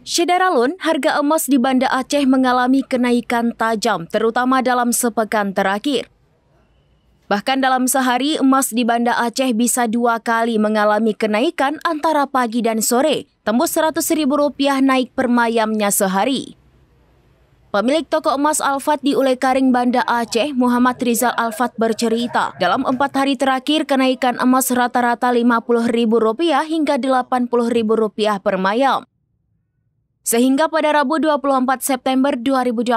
Syederalun, harga emas di Banda Aceh mengalami kenaikan tajam, terutama dalam sepekan terakhir. Bahkan dalam sehari, emas di Banda Aceh bisa 2 kali mengalami kenaikan antara pagi dan sore, tembus Rp100.000 naik per mayamnya sehari. Pemilik toko emas Alfat di Ulekaring, Banda Aceh, Muhammad Rizal Alfat bercerita, dalam 4 hari terakhir kenaikan emas rata-rata Rp50.000 hingga Rp80.000 per mayam. Sehingga pada Rabu 24 September 2025,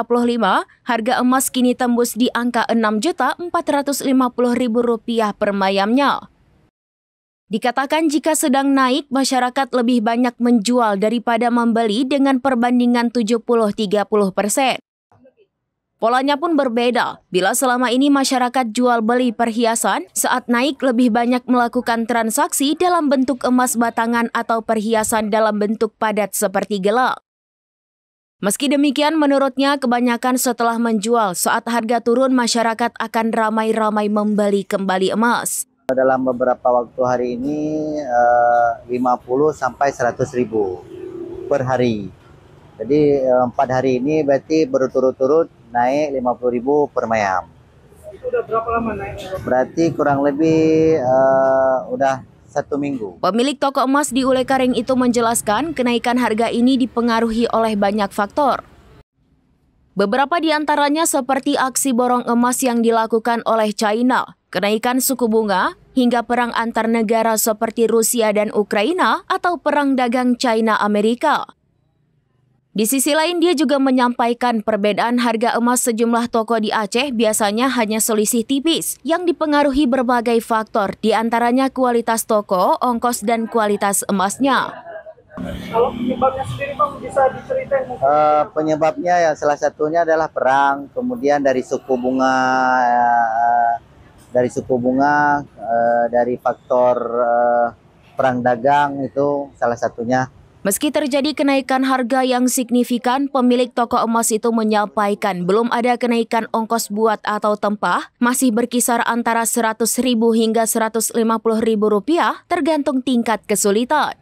harga emas kini tembus di angka Rp6.450.000 per mayamnya. Dikatakan jika sedang naik, masyarakat lebih banyak menjual daripada membeli dengan perbandingan 70-30%. Polanya pun berbeda, bila selama ini masyarakat jual beli perhiasan, saat naik lebih banyak melakukan transaksi dalam bentuk emas batangan atau perhiasan dalam bentuk padat seperti gelang. Meski demikian, menurutnya kebanyakan setelah menjual, saat harga turun masyarakat akan ramai-ramai membeli kembali emas. Dalam beberapa waktu hari ini 50 sampai 100 ribu per hari. Jadi 4 hari ini berarti berturut-turut naik 50 ribu per mayam. Itu udah berapa lama naik? Berarti kurang lebih udah 1 minggu. Pemilik toko emas di Ulekaring itu menjelaskan kenaikan harga ini dipengaruhi oleh banyak faktor. Beberapa di antaranya seperti aksi borong emas yang dilakukan oleh China, kenaikan suku bunga, hingga perang antar negara seperti Rusia dan Ukraina atau perang dagang China-Amerika. Di sisi lain, dia juga menyampaikan perbedaan harga emas sejumlah toko di Aceh biasanya hanya selisih tipis yang dipengaruhi berbagai faktor, di antaranya kualitas toko, ongkos, dan kualitas emasnya. Kalau penyebabnya sendiri Bang bisa diceritain? Penyebabnya ya salah satunya adalah perang, kemudian dari suku bunga, dari faktor perang dagang itu salah satunya. Meski terjadi kenaikan harga yang signifikan, pemilik toko emas itu menyampaikan belum ada kenaikan ongkos buat atau tempah, masih berkisar antara Rp100.000 hingga Rp150.000 tergantung tingkat kesulitan.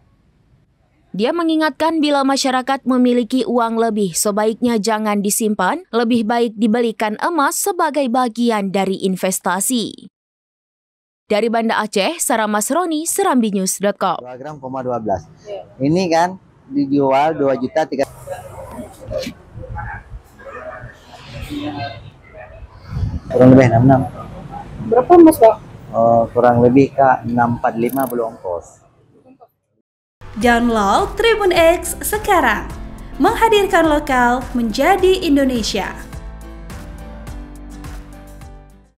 Dia mengingatkan bila masyarakat memiliki uang lebih, sebaiknya jangan disimpan, lebih baik dibelikan emas sebagai bagian dari investasi. Dari Banda Aceh, Sarah Masroni, serambinews.com. 2 gram, 12. Ini kan dijual 2 juta 3. Kurang lebih 66. Berapa emas Pak? Kurang lebih Kak 645 belum ongkos. Download Tribun X sekarang, menghadirkan lokal menjadi Indonesia.